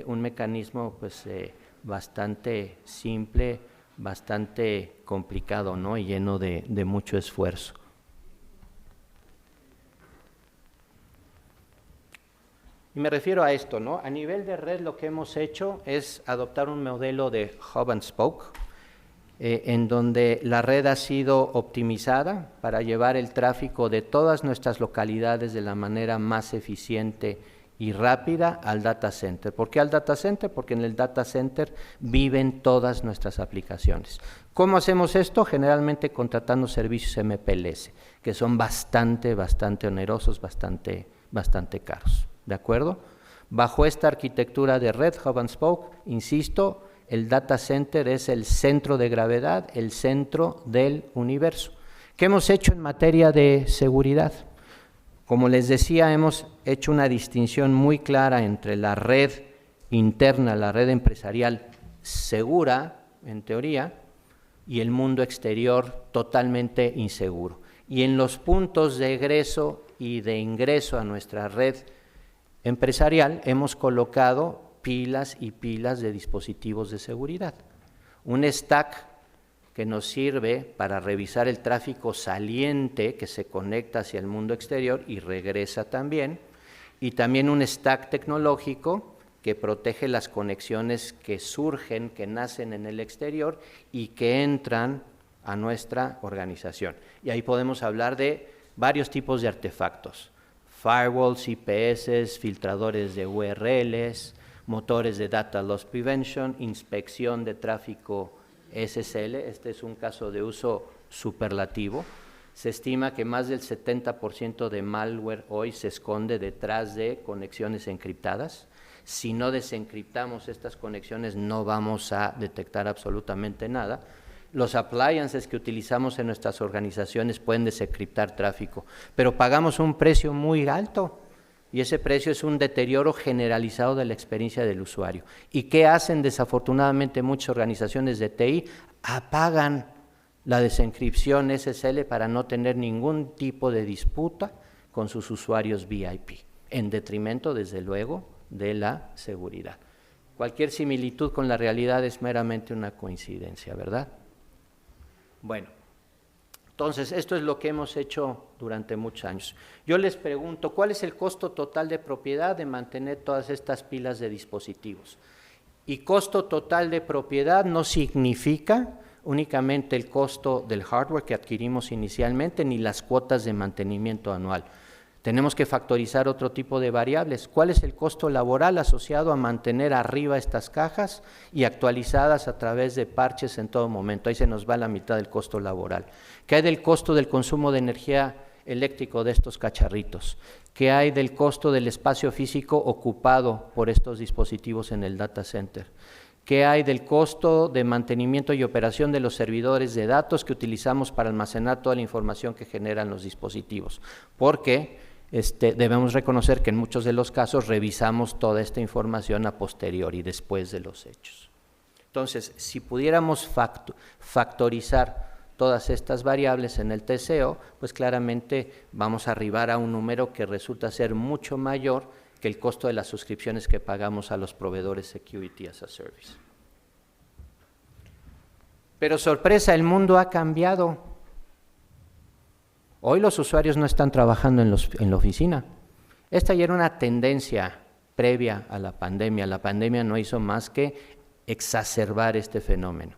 Speaker 1: Un mecanismo pues bastante simple, bastante complicado, ¿no? Y lleno de mucho esfuerzo. Y me refiero a esto, ¿no? A nivel de red lo que hemos hecho es adoptar un modelo de hub and spoke, en donde la red ha sido optimizada para llevar el tráfico de todas nuestras localidades de la manera más eficiente y rápida al data center. ¿Por qué al data center? Porque en el data center viven todas nuestras aplicaciones. ¿Cómo hacemos esto? Generalmente contratando servicios MPLS, que son bastante onerosos, bastante caros. ¿De acuerdo? Bajo esta arquitectura de red, hub and spoke, insisto, el data center es el centro de gravedad, el centro del universo. ¿Qué hemos hecho en materia de seguridad? Como les decía, hemos hecho una distinción muy clara entre la red interna, la red empresarial segura, en teoría, y el mundo exterior totalmente inseguro. Y en los puntos de egreso y de ingreso a nuestra red empresarial hemos colocado pilas y pilas de dispositivos de seguridad. Un stack que nos sirve para revisar el tráfico saliente que se conecta hacia el mundo exterior y regresa también, y también un stack tecnológico que protege las conexiones que surgen, que nacen en el exterior y que entran a nuestra organización. Y ahí podemos hablar de varios tipos de artefactos: firewalls, IPS, filtradores de URLs, motores de Data Loss Prevention, inspección de tráfico SSL. Este es un caso de uso superlativo. Se estima que más del 70% de malware hoy se esconde detrás de conexiones encriptadas. Si no desencriptamos estas conexiones, no vamos a detectar absolutamente nada. Los appliances que utilizamos en nuestras organizaciones pueden desencriptar tráfico, pero pagamos un precio muy alto, y ese precio es un deterioro generalizado de la experiencia del usuario. ¿Y qué hacen desafortunadamente muchas organizaciones de TI? Apagan la desencripción SSL para no tener ningún tipo de disputa con sus usuarios VIP, en detrimento, desde luego, de la seguridad. Cualquier similitud con la realidad es meramente una coincidencia, ¿verdad? Bueno, entonces esto es lo que hemos hecho durante muchos años. Yo les pregunto, ¿cuál es el costo total de propiedad de mantener todas estas pilas de dispositivos? Y costo total de propiedad no significa únicamente el costo del hardware que adquirimos inicialmente, ni las cuotas de mantenimiento anual. Tenemos que factorizar otro tipo de variables. ¿Cuál es el costo laboral asociado a mantener arriba estas cajas y actualizadas a través de parches en todo momento? Ahí se nos va la mitad del costo laboral. ¿Qué hay del costo del consumo de energía eléctrico de estos cacharritos? ¿Qué hay del costo del espacio físico ocupado por estos dispositivos en el data center? ¿Qué hay del costo de mantenimiento y operación de los servidores de datos que utilizamos para almacenar toda la información que generan los dispositivos? Porque debemos reconocer que en muchos de los casos revisamos toda esta información a posteriori, después de los hechos. Entonces, si pudiéramos factorizar todas estas variables en el TCO, pues claramente vamos a arribar a un número que resulta ser mucho mayor que el costo de las suscripciones que pagamos a los proveedores Security as a Service. Pero sorpresa, el mundo ha cambiado. Hoy los usuarios no están trabajando en la oficina. Esta ya era una tendencia previa a la pandemia. La pandemia no hizo más que exacerbar este fenómeno.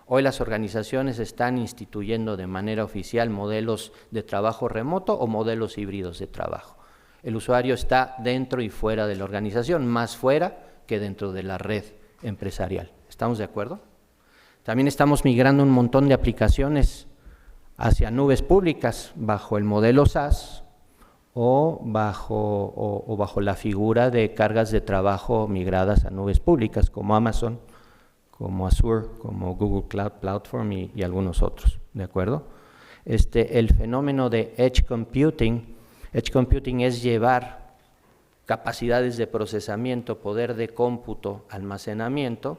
Speaker 1: Hoy las organizaciones están instituyendo de manera oficial modelos de trabajo remoto o modelos híbridos de trabajo. El usuario está dentro y fuera de la organización, más fuera que dentro de la red empresarial. ¿Estamos de acuerdo? También estamos migrando un montón de aplicaciones hacia nubes públicas bajo el modelo SaaS o bajo la figura de cargas de trabajo migradas a nubes públicas como Amazon, como Azure, como Google Cloud Platform y algunos otros, ¿de acuerdo? El fenómeno de Edge Computing es llevar capacidades de procesamiento, poder de cómputo, almacenamiento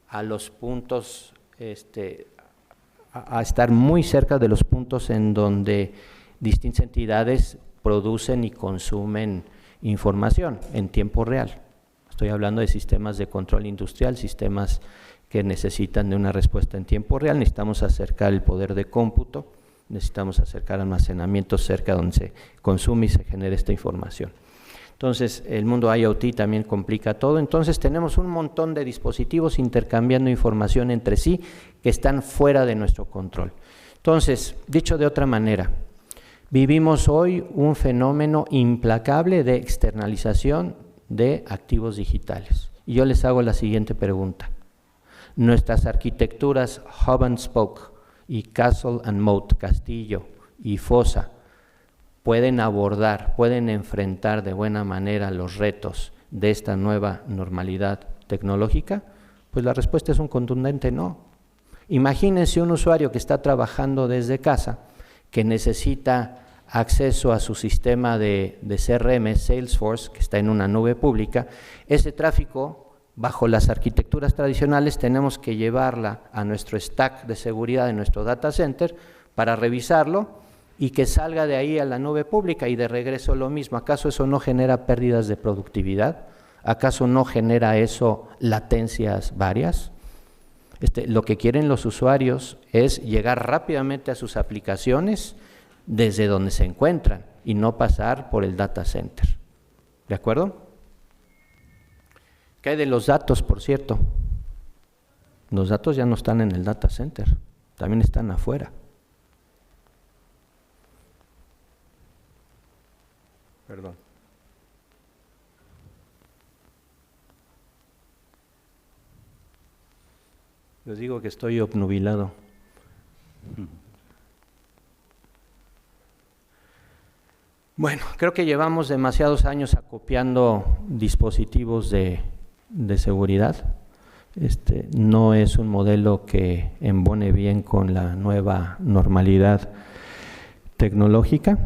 Speaker 1: a los puntos, a estar muy cerca de los puntos en donde distintas entidades producen y consumen información en tiempo real. Estoy hablando de sistemas de control industrial, sistemas que necesitan de una respuesta en tiempo real. Necesitamos acercar el poder de cómputo, necesitamos acercar almacenamiento cerca donde se consume y se genera esta información. Entonces, el mundo IoT también complica todo. Entonces, tenemos un montón de dispositivos intercambiando información entre sí que están fuera de nuestro control. Entonces, dicho de otra manera, vivimos hoy un fenómeno implacable de externalización de activos digitales. Y yo les hago la siguiente pregunta. Nuestras arquitecturas Hub and Spoke y Castle and Moat, castillo y fosa, pueden abordar, pueden enfrentar de buena manera los retos de esta nueva normalidad tecnológica. Pues la respuesta es un contundente no. Imagínense un usuario que está trabajando desde casa, que necesita acceso a su sistema de CRM, Salesforce, que está en una nube pública. Ese tráfico, bajo las arquitecturas tradicionales, tenemos que llevarla a nuestro stack de seguridad de nuestro data center para revisarlo y que salga de ahí a la nube pública y de regreso lo mismo. ¿Acaso eso no genera pérdidas de productividad? ¿Acaso no genera eso latencias varias? Lo que quieren los usuarios es llegar rápidamente a sus aplicaciones desde donde se encuentran y no pasar por el data center. ¿De acuerdo? ¿Qué hay de los datos, por cierto? Los datos ya no están en el data center, también están afuera. Perdón. Les digo que estoy obnubilado. Bueno, creo que llevamos demasiados años acopiando dispositivos de seguridad. No es un modelo que embone bien con la nueva normalidad tecnológica.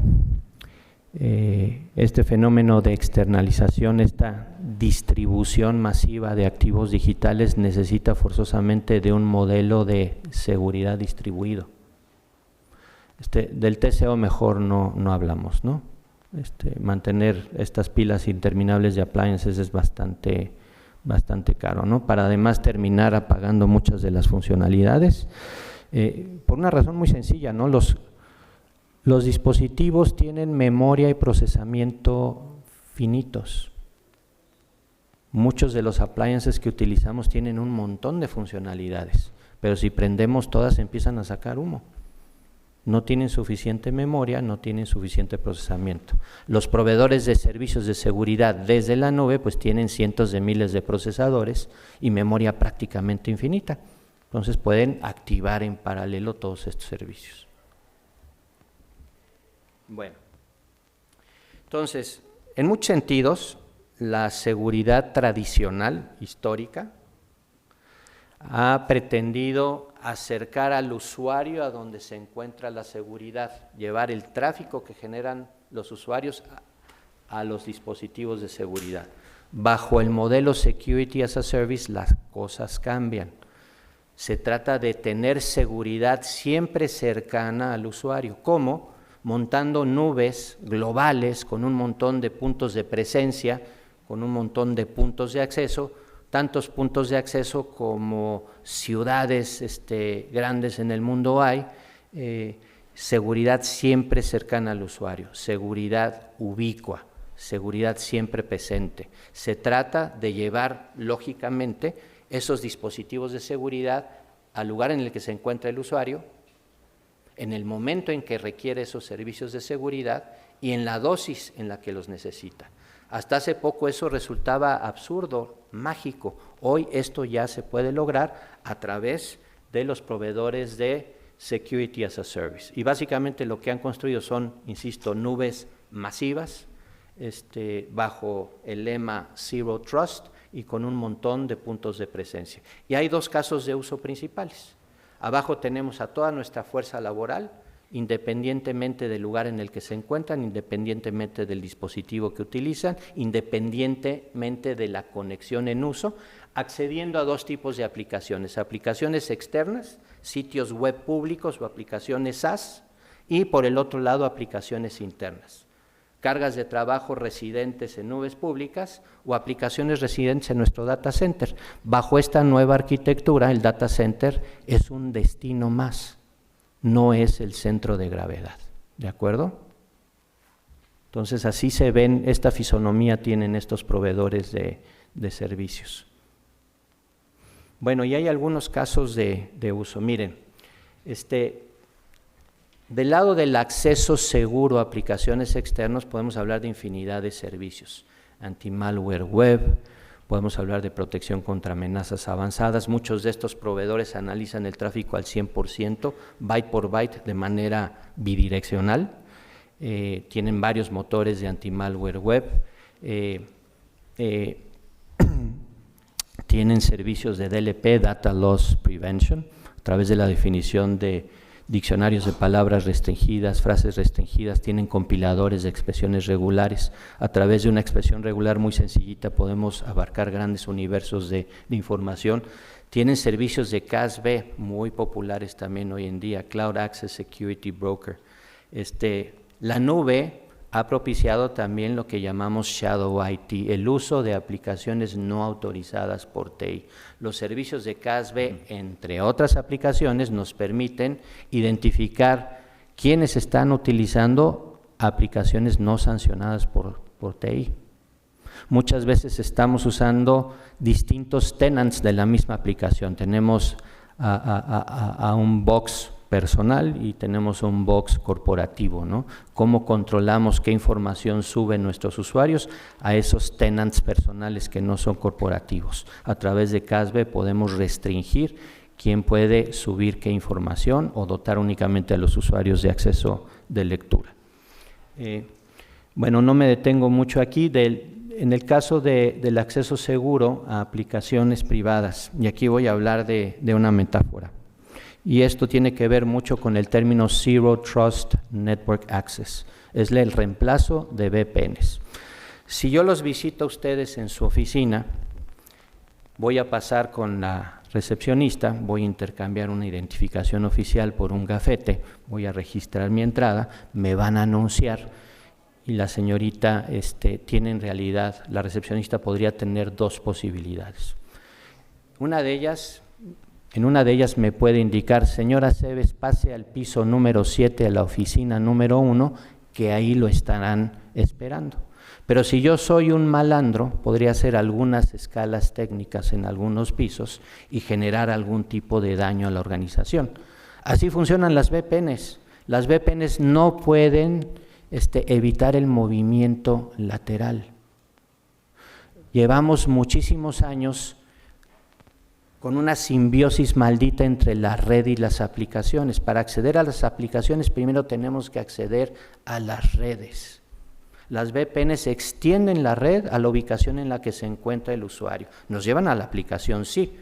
Speaker 1: Este fenómeno de externalización, esta distribución masiva de activos digitales necesita forzosamente de un modelo de seguridad distribuido. Del TCO mejor no hablamos, ¿no? Mantener estas pilas interminables de appliances es bastante caro, ¿no? Para además terminar apagando muchas de las funcionalidades, por una razón muy sencilla, ¿no? Los dispositivos tienen memoria y procesamiento finitos. Muchos de los appliances que utilizamos tienen un montón de funcionalidades, pero si prendemos todas empiezan a sacar humo. No tienen suficiente memoria, no tienen suficiente procesamiento. Los proveedores de servicios de seguridad desde la nube pues tienen cientos de miles de procesadores y memoria prácticamente infinita. Entonces pueden activar en paralelo todos estos servicios. Bueno, entonces, en muchos sentidos, la seguridad tradicional, histórica, ha pretendido acercar al usuario a donde se encuentra la seguridad, llevar el tráfico que generan los usuarios a los dispositivos de seguridad. Bajo el modelo Security as a Service las cosas cambian. Se trata de tener seguridad siempre cercana al usuario. ¿Cómo? Montando nubes globales con un montón de puntos de presencia, con un montón de puntos de acceso, tantos puntos de acceso como ciudades grandes en el mundo hay, seguridad siempre cercana al usuario, seguridad ubicua, seguridad siempre presente. Se trata de llevar, lógicamente, esos dispositivos de seguridad al lugar en el que se encuentra el usuario, en el momento en que requiere esos servicios de seguridad y en la dosis en la que los necesita. Hasta hace poco eso resultaba absurdo, mágico. Hoy esto ya se puede lograr a través de los proveedores de Security as a Service. Y básicamente lo que han construido son, insisto, nubes masivas, bajo el lema Zero Trust y con un montón de puntos de presencia. Y hay dos casos de uso principales. Abajo tenemos a toda nuestra fuerza laboral, independientemente del lugar en el que se encuentran, independientemente del dispositivo que utilizan, independientemente de la conexión en uso, accediendo a dos tipos de aplicaciones externas, sitios web públicos o aplicaciones SaaS, y por el otro lado aplicaciones internas, cargas de trabajo residentes en nubes públicas o aplicaciones residentes en nuestro data center. Bajo esta nueva arquitectura, el data center es un destino más, no es el centro de gravedad, ¿de acuerdo? Entonces, así se ven, esta fisonomía tienen estos proveedores de servicios. Bueno, y hay algunos casos de uso. Miren, del lado del acceso seguro a aplicaciones externas podemos hablar de infinidad de servicios. Anti-malware web, podemos hablar de protección contra amenazas avanzadas. Muchos de estos proveedores analizan el tráfico al 100%, byte por byte, de manera bidireccional. Tienen varios motores de anti-malware web. Tienen servicios de DLP, Data Loss Prevention, a través de la definición de diccionarios de palabras restringidas, frases restringidas, tienen compiladores de expresiones regulares. A través de una expresión regular muy sencillita podemos abarcar grandes universos de información. Tienen servicios de CASB muy populares también hoy en día, Cloud Access Security Broker. La nube ha propiciado también lo que llamamos Shadow IT, el uso de aplicaciones no autorizadas por TI. Los servicios de CASB, entre otras aplicaciones, nos permiten identificar quiénes están utilizando aplicaciones no sancionadas por TI. Muchas veces estamos usando distintos tenants de la misma aplicación. Tenemos a un box personal y tenemos un box corporativo, ¿no? ¿Cómo controlamos qué información suben nuestros usuarios a esos tenants personales que no son corporativos? A través de CASB podemos restringir quién puede subir qué información o dotar únicamente a los usuarios de acceso de lectura. Bueno, no me detengo mucho aquí. En el caso del acceso seguro a aplicaciones privadas, y aquí voy a hablar de una metáfora. Y esto tiene que ver mucho con el término Zero Trust Network Access, es el reemplazo de VPNs. Si yo los visito a ustedes en su oficina, voy a pasar con la recepcionista, voy a intercambiar una identificación oficial por un gafete, voy a registrar mi entrada, me van a anunciar y la señorita tiene en realidad, la recepcionista podría tener dos posibilidades. En una de ellas me puede indicar, señora Cebes, pase al piso número 7, a la oficina número 1, que ahí lo estarán esperando. Pero si yo soy un malandro, podría hacer algunas escalas técnicas en algunos pisos y generar algún tipo de daño a la organización. Así funcionan las VPNs. Las VPNs no pueden evitar el movimiento lateral. Llevamos muchísimos años con una simbiosis maldita entre la red y las aplicaciones. Para acceder a las aplicaciones primero tenemos que acceder a las redes. Las VPNs extienden la red a la ubicación en la que se encuentra el usuario. Nos llevan a la aplicación, sí.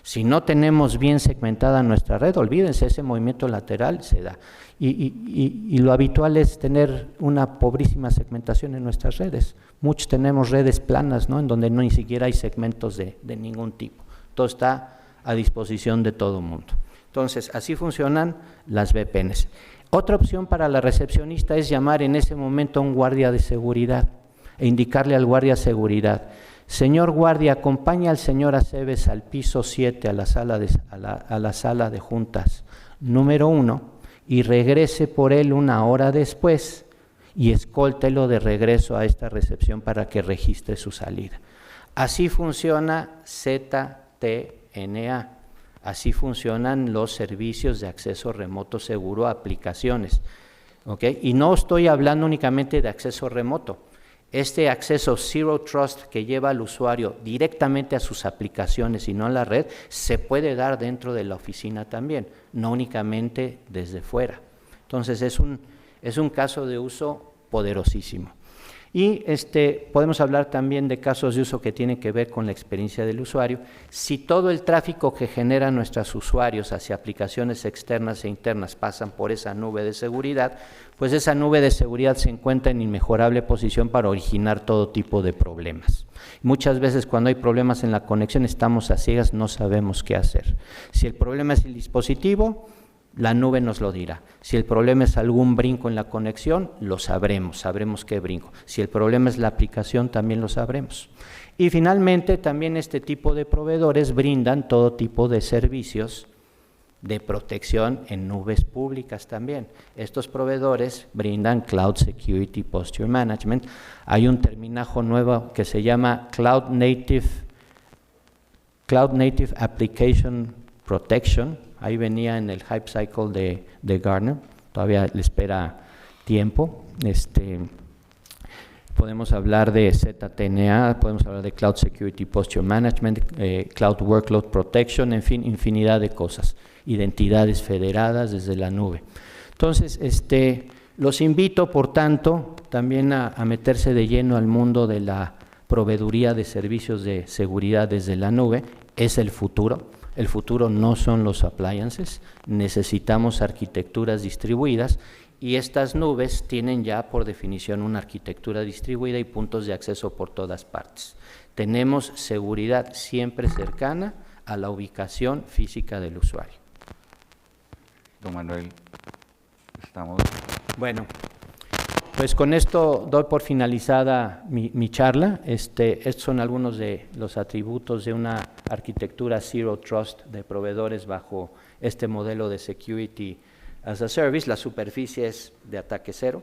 Speaker 1: Si no tenemos bien segmentada nuestra red, olvídense, ese movimiento lateral se da. Y lo habitual es tener una pobrísima segmentación en nuestras redes. Muchos tenemos redes planas, ¿no?, en donde ni siquiera hay segmentos de ningún tipo. Todo está a disposición de todo el mundo. Entonces, así funcionan las VPNs. Otra opción para la recepcionista es llamar en ese momento a un guardia de seguridad e indicarle al guardia de seguridad: señor guardia, acompaña al señor Aceves al piso 7, a la sala de juntas número 1, y regrese por él 1 hora después y escóltelo de regreso a esta recepción para que registre su salida. Así funciona ZTNA, así funcionan los servicios de acceso remoto seguro a aplicaciones, ¿ok? Y no estoy hablando únicamente de acceso remoto. Este acceso Zero Trust que lleva al usuario directamente a sus aplicaciones y no a la red, se puede dar dentro de la oficina también, no únicamente desde fuera. Entonces es un caso de uso poderosísimo. Y podemos hablar también de casos de uso que tienen que ver con la experiencia del usuario. Si todo el tráfico que generan nuestros usuarios hacia aplicaciones externas e internas pasan por esa nube de seguridad, pues esa nube de seguridad se encuentra en inmejorable posición para originar todo tipo de problemas. Muchas veces cuando hay problemas en la conexión estamos a ciegas, no sabemos qué hacer. Si el problema es el dispositivo, la nube nos lo dirá. Si el problema es algún brinco en la conexión, lo sabremos qué brinco. Si el problema es la aplicación, también lo sabremos. Y finalmente, también este tipo de proveedores brindan todo tipo de servicios de protección en nubes públicas también. Estos proveedores brindan Cloud Security Posture Management. Hay un terminajo nuevo que se llama Cloud Native Application Protection. Ahí venía en el Hype Cycle de Gartner, todavía le espera tiempo. Podemos hablar de ZTNA, podemos hablar de Cloud Security Posture Management, Cloud Workload Protection, en fin, infinidad de cosas, identidades federadas desde la nube. Entonces, los invito, por tanto, también a meterse de lleno al mundo de la proveeduría de servicios de seguridad desde la nube. Es el futuro. El futuro no son los appliances, necesitamos arquitecturas distribuidas y estas nubes tienen ya por definición una arquitectura distribuida y puntos de acceso por todas partes. Tenemos seguridad siempre cercana a la ubicación física del usuario.
Speaker 2: Don Manuel, estamos...
Speaker 1: Bueno, pues con esto doy por finalizada mi charla. Estos son algunos de los atributos de una arquitectura Zero Trust de proveedores bajo este modelo de Security as a Service. La superficie es de ataque cero.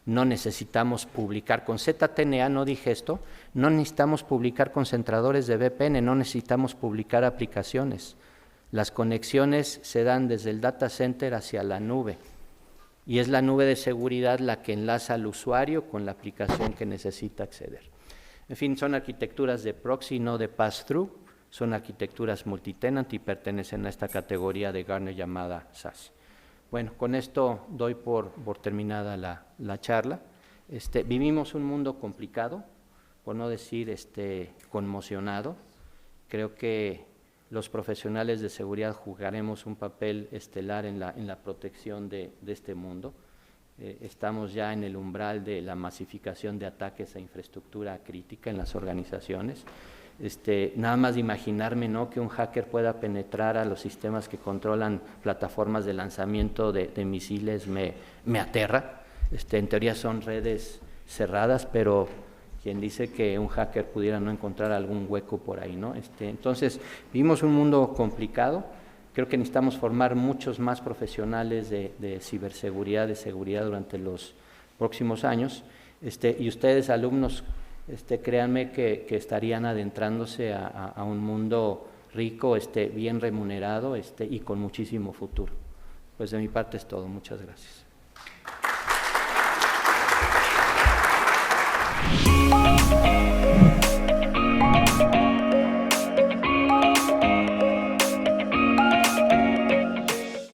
Speaker 1: No necesitamos publicar con ZTNA, no dije esto, no necesitamos publicar concentradores de VPN, no necesitamos publicar aplicaciones. Las conexiones se dan desde el data center hacia la nube. Y es la nube de seguridad la que enlaza al usuario con la aplicación que necesita acceder. En fin, son arquitecturas de proxy, no de pass-through, son arquitecturas multitenant y pertenecen a esta categoría de Gartner llamada SaaS. Bueno, con esto doy por terminada la charla. Vivimos un mundo complicado, por no decir conmocionado. Creo que los profesionales de seguridad jugaremos un papel estelar en la protección de este mundo. Estamos ya en el umbral de la masificación de ataques a infraestructura crítica en las organizaciones. Nada más de imaginarme, ¿no?, que un hacker pueda penetrar a los sistemas que controlan plataformas de lanzamiento de misiles me aterra. En teoría son redes cerradas, pero quien dice que un hacker pudiera no encontrar algún hueco por ahí, ¿no? Entonces, vivimos un mundo complicado. Creo que necesitamos formar muchos más profesionales de ciberseguridad, de seguridad durante los próximos años. Y ustedes, alumnos, créanme que estarían adentrándose a un mundo rico, bien remunerado y con muchísimo futuro. Pues de mi parte es todo. Muchas gracias.